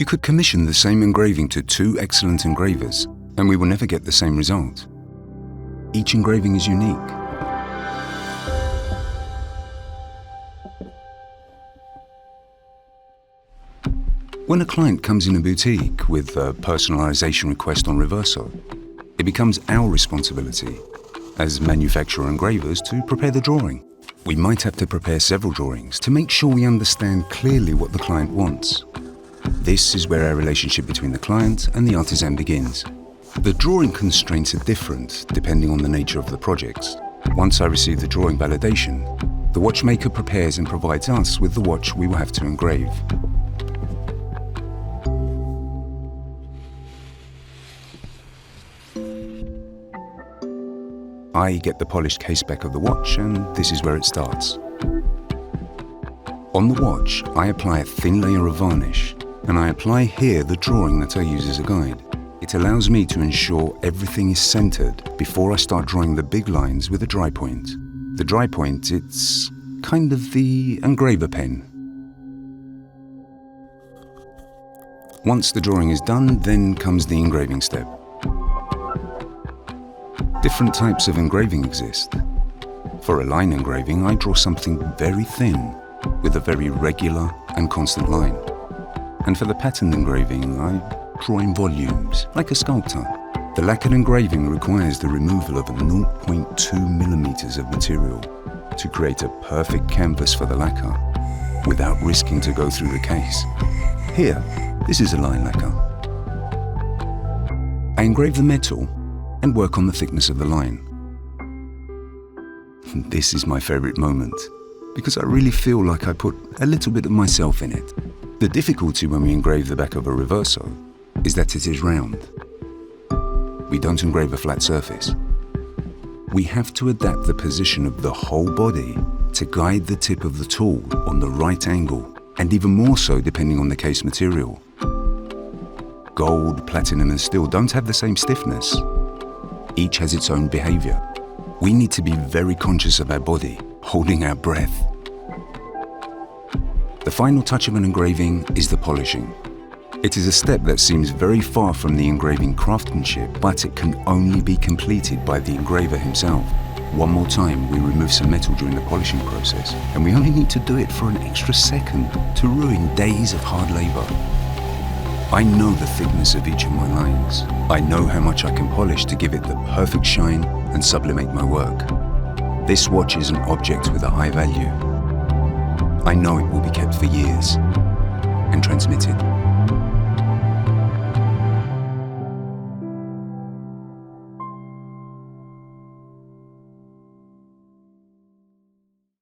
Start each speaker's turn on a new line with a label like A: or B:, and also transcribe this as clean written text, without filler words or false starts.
A: You could commission the same engraving to two excellent engravers, and we will never get the same result. Each engraving is unique. When a client comes in a boutique with a personalization request on reverso, it becomes our responsibility as manufacturer engravers to prepare the drawing. We might have to prepare several drawings to make sure we understand clearly what the client wants. This is where our relationship between the client and the artisan begins. The drawing constraints are different depending on the nature of the projects. Once I receive the drawing validation, the watchmaker prepares and provides us with the watch we will have to engrave. I get the polished case back of the watch, and this is where it starts. On the watch, I apply a thin layer of varnish, and I apply here the drawing that I use as a guide. It allows me to ensure everything is centered before I start drawing the big lines with a dry point. The dry point, it's kind of the engraver pen. Once the drawing is done, then comes the engraving step. Different types of engraving exist. For a line engraving, I draw something very thin with a very regular and constant line. And for the pattern engraving, I draw in volumes, like a sculptor. The lacquered engraving requires the removal of 0.2 millimeters of material to create a perfect canvas for the lacquer without risking to go through the case. Here, this is a line lacquer. I engrave the metal and work on the thickness of the line. This is my favorite moment, because I really feel like I put a little bit of myself in it. The difficulty when we engrave the back of a reverso is that it is round. We don't engrave a flat surface. We have to adapt the position of the whole body to guide the tip of the tool on the right angle, and even more so depending on the case material. Gold, platinum and steel don't have the same stiffness. Each has its own behavior. We need to be very conscious of our body, holding our breath. The final touch of an engraving is the polishing. It is a step that seems very far from the engraving craftsmanship, but it can only be completed by the engraver himself. One more time, we remove some metal during the polishing process, and we only need to do it for an extra second to ruin days of hard labor. I know the thickness of each of my lines. I know how much I can polish to give it the perfect shine and sublimate my work. This watch is an object with a high value. I know it will be kept for years and transmitted.